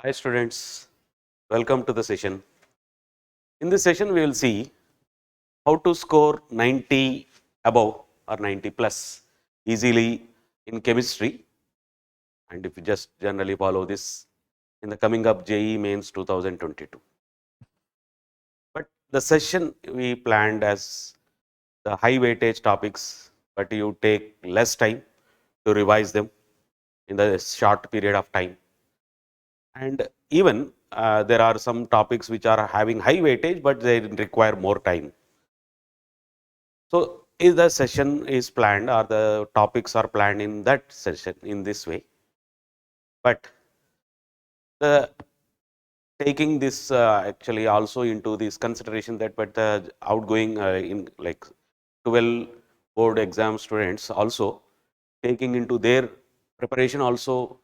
Hi students, welcome to the session. In this session we will see how to score 90 above or 90 plus easily in chemistry, and if you just generally follow this in the coming up JEE mains 2022. But the session we planned as the high weightage topics, but you take less time to revise them in the short period of time. And even there are some topics which are having high weightage, but they require more time. So, if the session is planned or the topics are planned in that session in this way, but the taking this actually also into this consideration that but the outgoing in like 12 board exam students also taking into their preparation also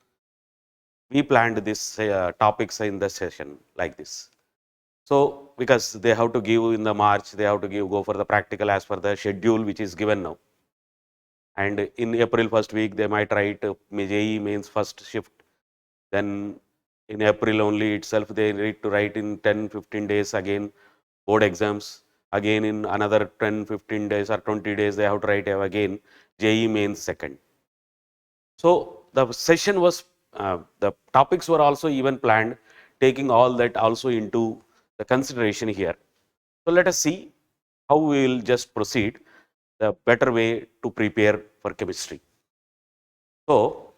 we planned this topics in the session like this. So, because they have to give in the March, they have to go for the practical as per the schedule which is given now. And in April first week, they might write JEE means first shift. Then in April only itself, they need to write in 10-15 days again board exams. Again in another 10-15 days or 20 days, they have to write again JEE mains second. So the session was, the topics were also even planned, taking all that also into the consideration here. So let us see how we will just proceed the better way to prepare for chemistry. So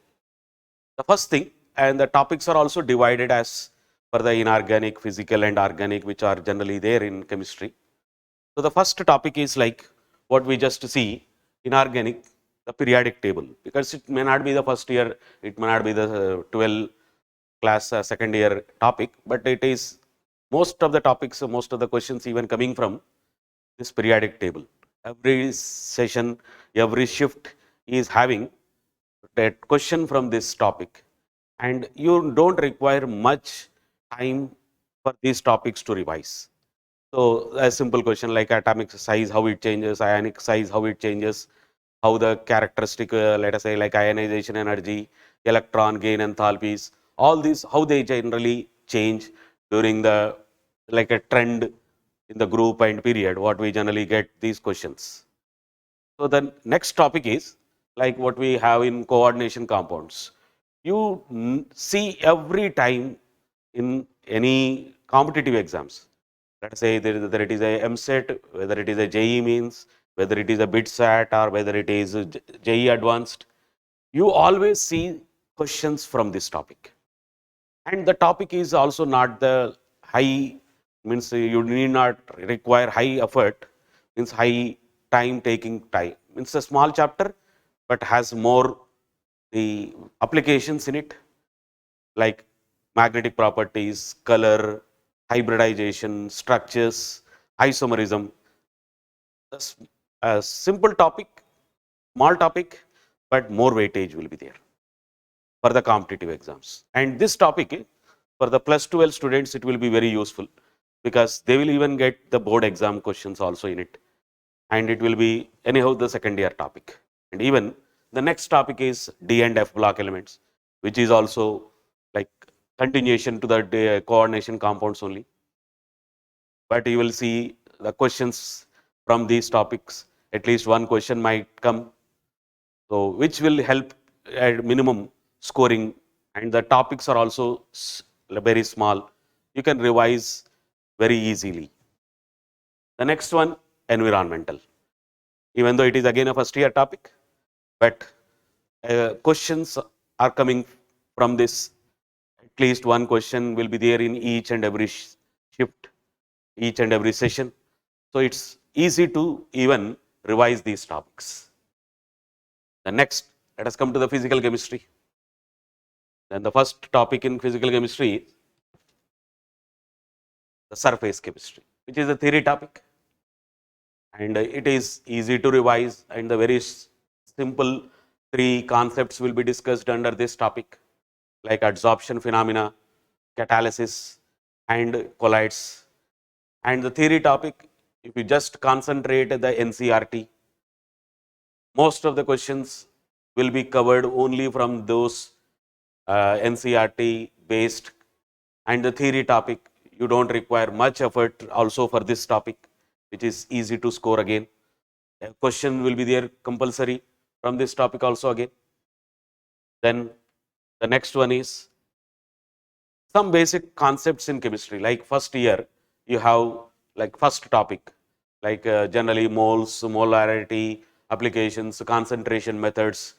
the first thing, and the topics are also divided as per the inorganic, physical and organic, which are generally there in chemistry. So the first topic is like what we just see inorganic, the periodic table, because it may not be the first year, it may not be the 12 class second year topic, but it is most of the topics, most of the questions even coming from this periodic table. Every session, every shift is having that question from this topic, and you don't require much time for these topics to revise. So a simple question like atomic size, how it changes, ionic size, how it changes, how the characteristic, let us say like ionization energy, electron gain enthalpies, all these, how they generally change during the like a trend in the group and period, what we generally get these questions. So the next topic is like what we have in coordination compounds. You see every time in any competitive exams. Let us say whether it is a MSET, whether it is a JEE means, whether it is a BITSAT or whether it is a JEE advanced, you always see questions from this topic. And the topic is also not the high, means you need not require high effort, means high time taking time, means a small chapter but has more the applications in it, like magnetic properties, color, hybridization, structures, isomerism. A simple topic, small topic, but more weightage will be there for the competitive exams. And this topic for the plus 12 students, it will be very useful because they will even get the board exam questions also in it. And it will be anyhow the second year topic. And even the next topic is D and F block elements, which is also like continuation to the coordination compounds only. But you will see the questions from these topics, at least one question might come. So which will help at minimum scoring, and the topics are also very small. You can revise very easily. The next one, environmental. Even though it is again a first year topic, but questions are coming from this. At least one question will be there in each and every shift, each and every session. So it's easy to even revise these topics. The next, let us come to the physical chemistry. Then the first topic in physical chemistry is the surface chemistry, which is a theory topic, and it is easy to revise, and the very simple three concepts will be discussed under this topic, like adsorption phenomena, catalysis, and colloids. And the theory topic, if you just concentrate the NCRT, most of the questions will be covered only from those NCRT based And the theory topic, you don't require much effort also for this topic, which is easy to score again. A question will be there compulsory from this topic also again. Then the next one is some basic concepts in chemistry, like first year you have like first topic, like generally moles, molarity, applications, concentration methods,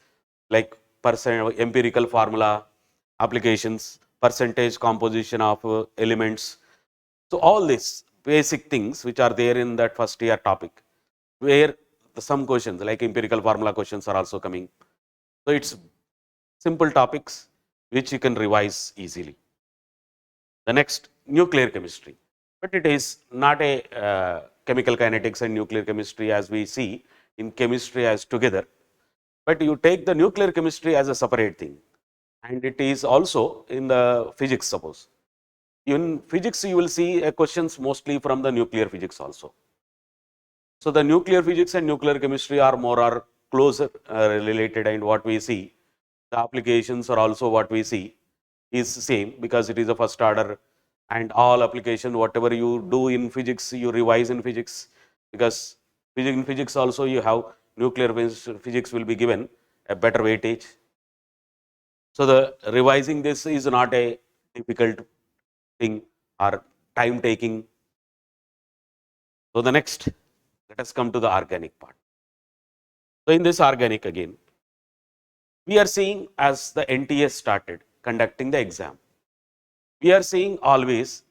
like percent empirical formula, applications, percentage composition of elements. So all these basic things which are there in that first year topic, where some questions like empirical formula questions are also coming. So it's simple topics which you can revise easily. The next, nuclear chemistry, but it is not a chemical kinetics and nuclear chemistry as we see in chemistry as together, but you take the nuclear chemistry as a separate thing, and it is also in the physics. Suppose in physics you will see questions mostly from the nuclear physics also. So the nuclear physics and nuclear chemistry are more or closer related, and what we see, the applications are also what we see is same, because it is a first order, and all application whatever you do in physics you revise in physics, because in physics also you have nuclear physics will be given a better weightage. So the revising this is not a difficult thing or time taking. So the next, let us come to the organic part. So in this organic again, we are seeing as the NTS started conducting the exam, we are seeing always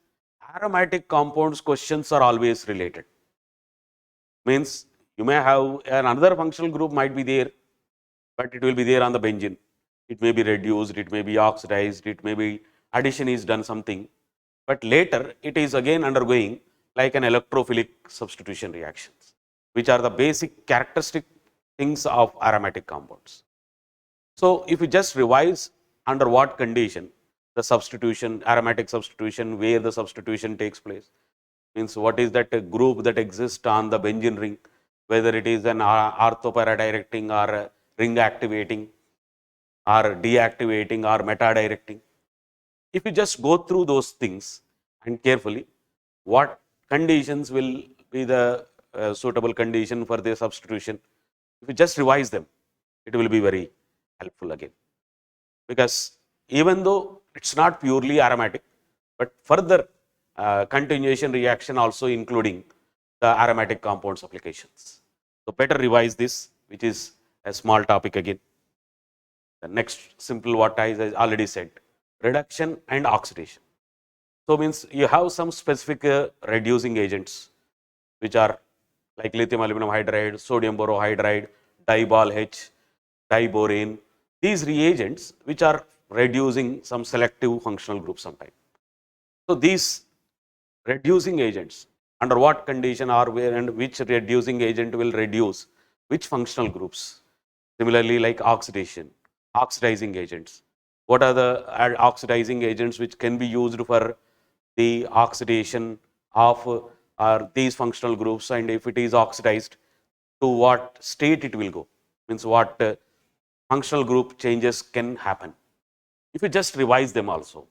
aromatic compounds questions are always related. Means you may have another functional group might be there, but it will be there on the benzene. It may be reduced, it may be oxidized, it may be addition is done something, but later it is again undergoing like an electrophilic substitution reactions, which are the basic characteristic things of aromatic compounds. So if you just revise under what condition the substitution, aromatic substitution, where the substitution takes place, means what is that group that exists on the benzene ring, whether it is an orthopara directing or ring activating or deactivating or meta directing. If you just go through those things and carefully, what conditions will be the suitable condition for the substitution, if you just revise them, it will be very helpful again. Because even though it's not purely aromatic, but further continuation reaction also including the aromatic compounds applications. So better revise this, which is a small topic again. The next simple what I already said, reduction and oxidation. So means you have some specific reducing agents which are like lithium aluminum hydride, sodium borohydride, dibol H, diborane. These reagents which are reducing some selective functional groups sometimes. So these reducing agents, under what condition are where and which reducing agent will reduce which functional groups. Similarly, like oxidation, oxidizing agents. What are the oxidizing agents which can be used for the oxidation of these functional groups, and if it is oxidized, to what state it will go, means what functional group changes can happen. If you just revise them also,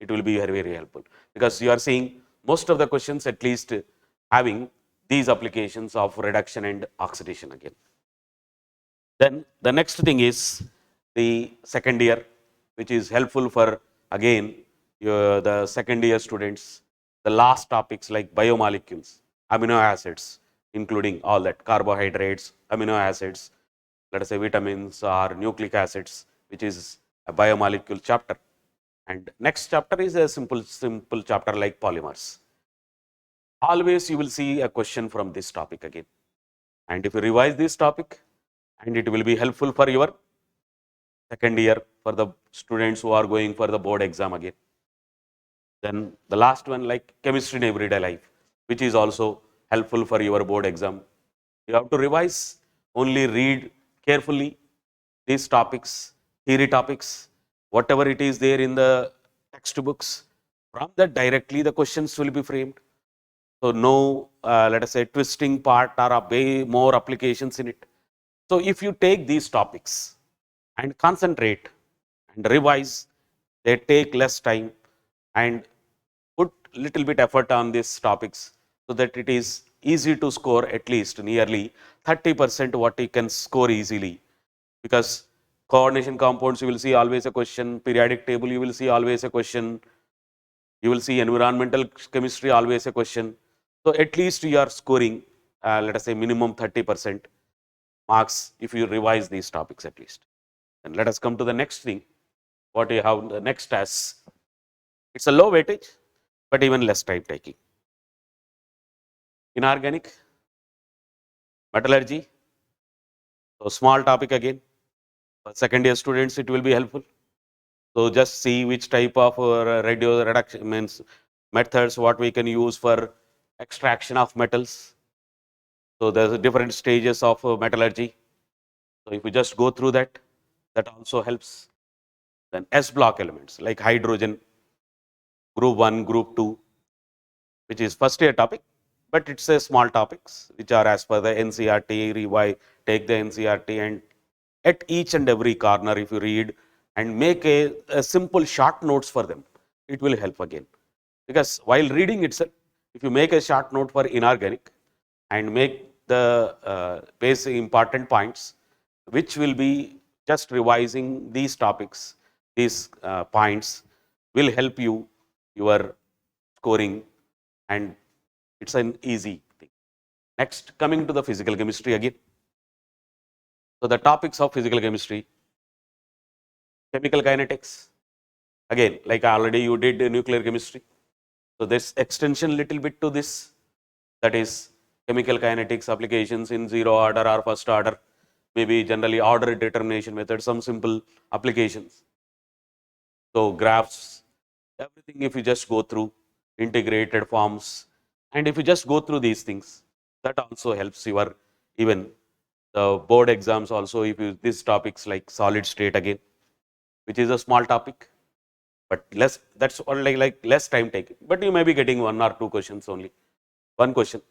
it will be very, very helpful, because you are seeing most of the questions at least having these applications of reduction and oxidation again. Then the next thing is the second year, which is helpful for again the second year students. The last topics like biomolecules, amino acids, including all that carbohydrates, amino acids, let us say vitamins or nucleic acids, which is a biomolecule chapter. And next chapter is a simple chapter like polymers. Always you will see a question from this topic again. And if you revise this topic, and it will be helpful for your second year for the students who are going for the board exam again. Then the last one like chemistry in everyday life, which is also helpful for your board exam. You have to revise, only read carefully these topics, theory topics, whatever it is there in the textbooks. From that directly the questions will be framed. So no, let us say twisting part or a way more applications in it. So if you take these topics and concentrate and revise, they take less time, and little bit effort on these topics so that it is easy to score at least nearly 30% what you can score easily. Because coordination compounds, you will see always a question, periodic table, you will see always a question, you will see environmental chemistry, always a question. So at least you are scoring, let us say minimum 30% marks if you revise these topics at least. And let us come to the next thing. What you have the next as, it's a low weightage, but even less time taking. Inorganic, metallurgy, so small topic again. For second year students, it will be helpful. So just see which type of radio reduction means methods, what we can use for extraction of metals. So there's different stages of metallurgy. So if we just go through that, that also helps. Then S block elements like hydrogen, group 1, group 2, which is first year topic, but it's a small topics which are as per the NCERT, revise, take the NCERT, and at each and every corner if you read and make a simple short notes for them, it will help again. Because while reading itself, if you make a short note for inorganic and make the basic important points, which will be just revising these topics, these points will help you, your scoring, and it's an easy thing. Next, coming to the physical chemistry again. So the topics of physical chemistry, chemical kinetics, again, like already you did nuclear chemistry. So this extension little bit to this, that is chemical kinetics applications in zero order or first order, maybe generally order determination method, some simple applications. So graphs, everything if you just go through integrated forms, and if you just go through these things, that also helps your even the board exams also, if you these topics like solid state again, which is a small topic, but less, that's only like less time taking, but you may be getting 1 or 2 questions only. One question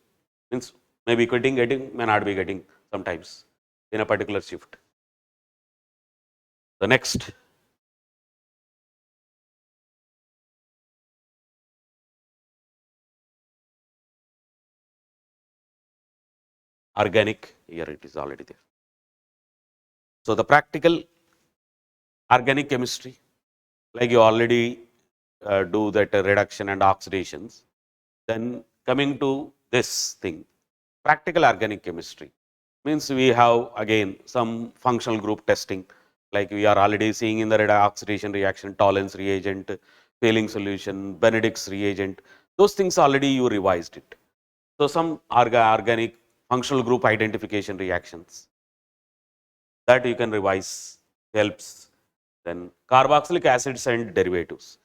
means maybe getting, may not be getting sometimes in a particular shift. The next, organic, here it is already there. So the practical organic chemistry, like you already do that reduction and oxidations. Then coming to this thing, practical organic chemistry means we have again some functional group testing, like we are already seeing in the oxidation reaction, Tollens reagent, failing solution, Benedict's reagent, those things already you revised it. So some organic functional group identification reactions that you can revise, helps. Then carboxylic acids and derivatives.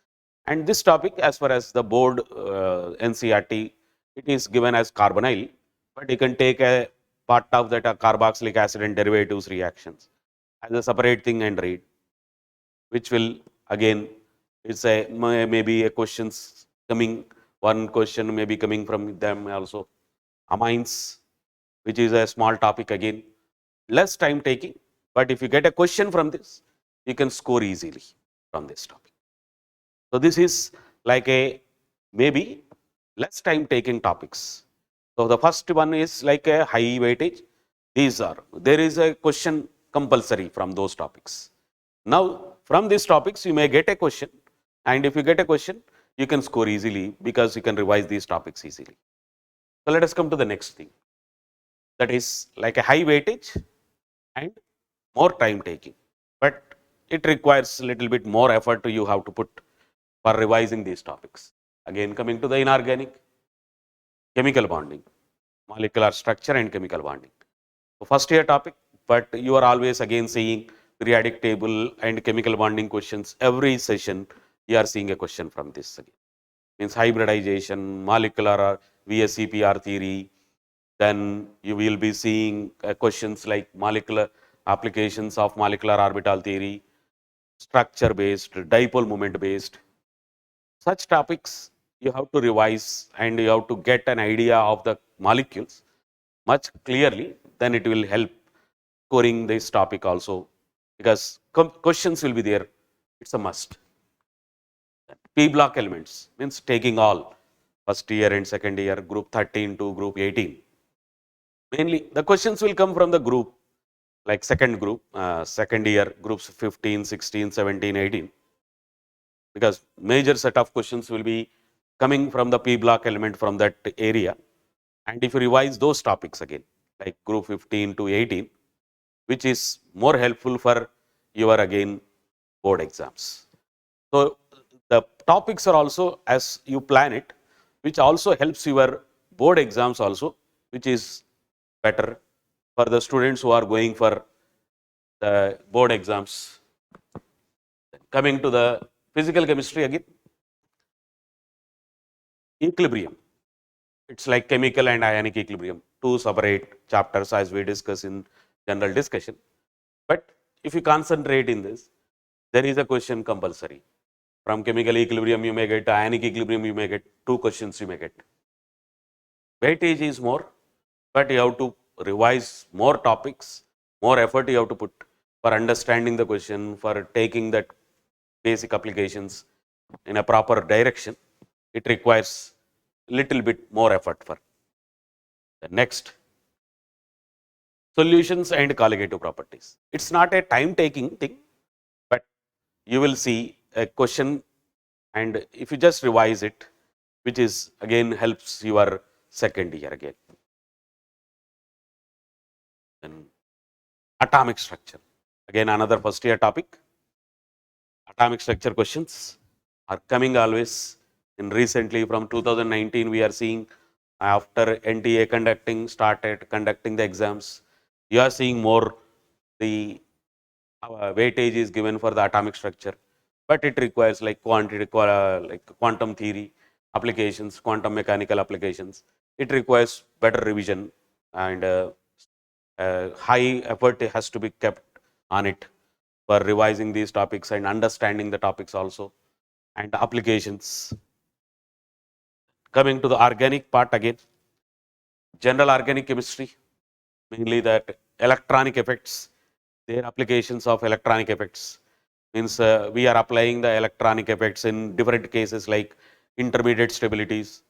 And this topic, as far as the board NCERT, it is given as carbonyl, but you can take a part of that carboxylic acid and derivatives reactions as a separate thing and read, which will again, it's a maybe a questions coming, one question may be coming from them also. Amines, which is a small topic again, less time taking, but if you get a question from this, you can score easily from this topic. So this is like a maybe less time taking topics. So the first one is like a high weightage. These are, there is a question compulsory from those topics. Now from these topics you may get a question, and if you get a question, you can score easily because you can revise these topics easily. So let us come to the next thing, that is like a high weightage and more time taking, but it requires a little bit more effort you have to put for revising these topics. Again, coming to the inorganic, chemical bonding, molecular structure and chemical bonding. So first year topic, but you are always again seeing periodic table and chemical bonding questions. Every session you are seeing a question from this again. Means hybridization, molecular VSEPR theory. Then you will be seeing questions like molecular applications of molecular orbital theory, structure based, dipole moment based. Such topics you have to revise and you have to get an idea of the molecules much clearly, then it will help scoring this topic also, because questions will be there, it's a must. P block elements means taking all first year and second year, group 13 to group 18. Mainly the questions will come from the group, like second group, second year, groups 15, 16, 17, 18. Because major set of questions will be coming from the P block element from that area. And if you revise those topics again, like group 15 to 18, which is more helpful for your again board exams. So the topics are also as you plan it, which also helps your board exams also, which is better for the students who are going for the board exams. Coming to the physical chemistry again, equilibrium. It's like chemical and ionic equilibrium, two separate chapters as we discuss in general discussion. But if you concentrate in this, there is a question compulsory. From chemical equilibrium you may get, ionic equilibrium you may get, two questions you may get. Weightage is more, but you have to revise more topics, more effort you have to put for understanding the question, for taking that basic applications in a proper direction. It requires little bit more effort for the next solutions and colligative properties. It's not a time taking thing, but you will see a question, and if you just revise it, which is again helps your second year again. Then atomic structure, again another first year topic. Atomic structure questions are coming always. In recently from 2019 we are seeing, after NTA started conducting the exams, you are seeing more the weightage is given for the atomic structure, but it requires like like quantum theory applications, quantum mechanical applications. It requires better revision, and high effort has to be kept on it for revising these topics and understanding the topics also and applications. Coming to the organic part again, general organic chemistry, mainly that electronic effects, their applications of electronic effects means we are applying the electronic effects in different cases like intermediate stabilities,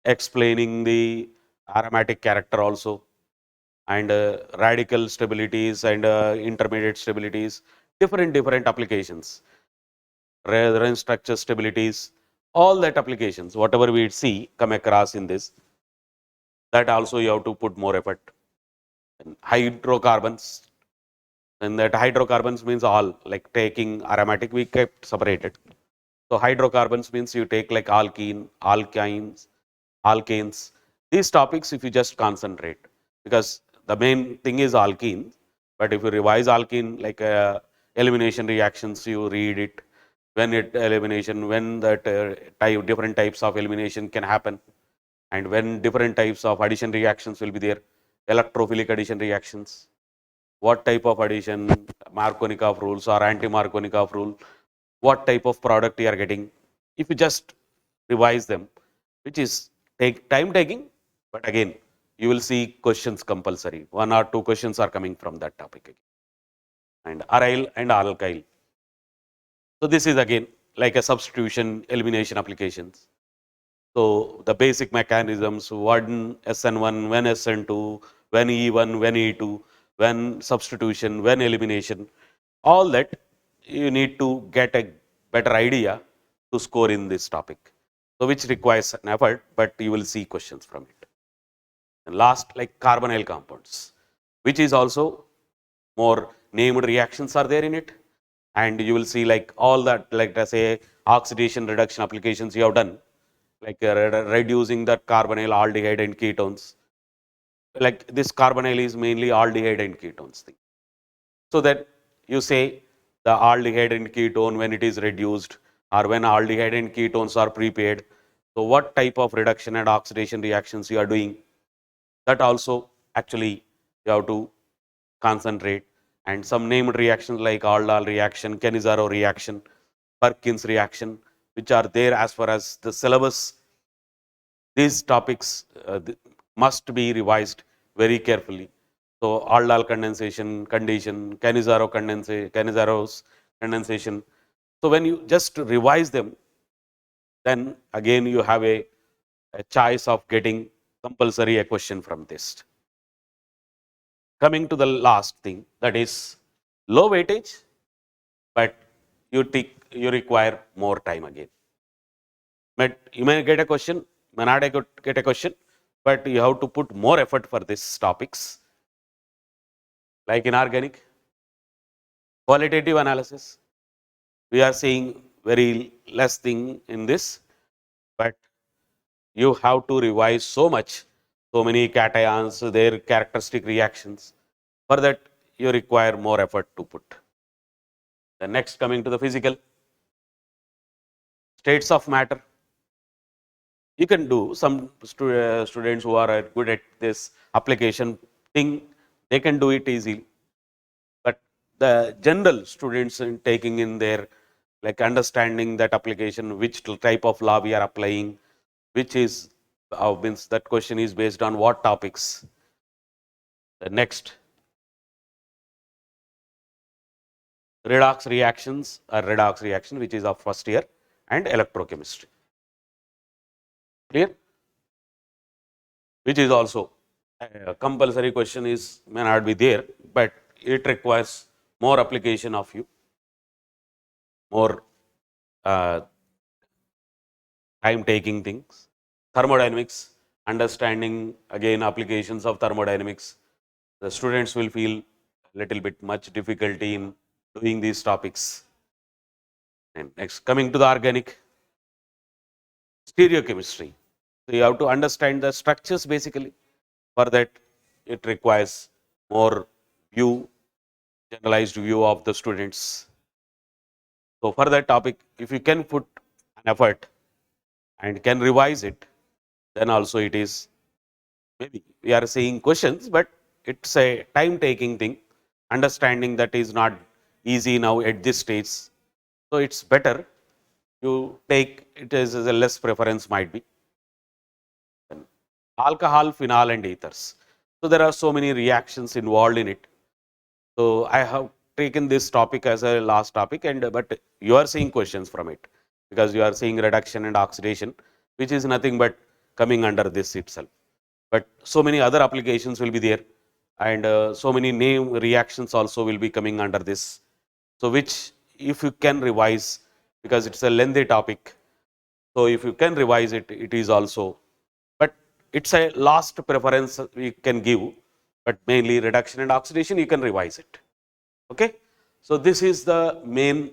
explaining the aromatic character also, and radical stabilities and intermediate stabilities, different applications, resonance structure stabilities, all that applications, whatever we see come across in this, that also you have to put more effort. And hydrocarbons, and that hydrocarbons means all, like taking aromatic, we kept separated. So hydrocarbons means you take like alkene, alkynes, alkanes. These topics, if you just concentrate, because the main thing is alkene, but if you revise alkene, like elimination reactions, you read it, when it elimination, when that different types of elimination can happen, and when different types of addition reactions will be there, electrophilic addition reactions, what type of addition, Markovnikov rules or anti-Markovnikov rule, what type of product you are getting. If you just revise them, which is take time taking, but again, you will see questions compulsory. One or two questions are coming from that topic again. And aryl and alkyl. So this is again like a substitution elimination applications. So the basic mechanisms, when SN1, when SN2, when E1, when E2, when substitution, when elimination, all that you need to get a better idea to score in this topic. So which requires an effort, but you will see questions from it. And last, like carbonyl compounds, which is also more named reactions are there in it. And you will see like all that, like let's say oxidation reduction applications you have done, like reducing the carbonyl, aldehyde and ketones. Like this carbonyl is mainly aldehyde and ketones thing. So that you say the aldehyde and ketone, when it is reduced, or when aldehyde and ketones are prepared, so what type of reduction and oxidation reactions you are doing, that also actually you have to concentrate. And some named reactions like aldol reaction, Cannizzaro reaction, Perkins reaction, which are there as far as the syllabus. These topics must be revised very carefully. So aldol condensation condition, Cannizzaro condensation. So when you just revise them, then again you have a a choice of getting compulsory a question from this. Coming to the last thing, that is low weightage, but you require more time again. But you may get a question, may not get a question, but you have to put more effort for these topics. Like in organic, qualitative analysis, we are seeing very less thing in this, but you have to revise so much, so many cations, their characteristic reactions. For that, you require more effort to put. The next, coming to the physical, states of matter. You can do some students who are good at this application thing, they can do it easily. But the general students in taking in their, like understanding that application, which type of law we are applying, which is means that question is based on what topics. The next, redox reactions or redox reaction, which is of first year, and electrochemistry. Clear? Which is also a compulsory question, is may not be there, but it requires more application of you, more time taking things. Thermodynamics, understanding again applications of thermodynamics. The students will feel little bit much difficulty in doing these topics. And next, coming to the organic, stereochemistry. So you have to understand the structures basically. For that, it requires more view, generalized view of the students. So for that topic, if you can put an effort and can revise it, then also it is, maybe we are seeing questions, but it's a time taking thing. Understanding that is not easy now at this stage. So it's better you take it as a less preference might be. Alcohol, phenol and ethers. So there are so many reactions involved in it. So I have taken this topic as a last topic, and but you are seeing questions from it, because you are seeing reduction and oxidation, which is nothing but coming under this itself. But so many other applications will be there, and so many name reactions also will be coming under this. So which, if you can revise, because it's a lengthy topic, so if you can revise it, it is also, but it's a last preference we can give, but mainly reduction and oxidation you can revise it. Okay. So this is the main,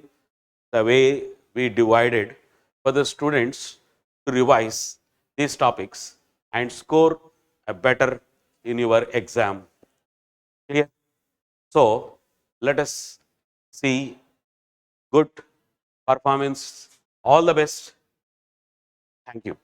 the way we divided for the students to revise these topics and score a better in your exam. Clear? So let us see good performance. All the best. Thank you.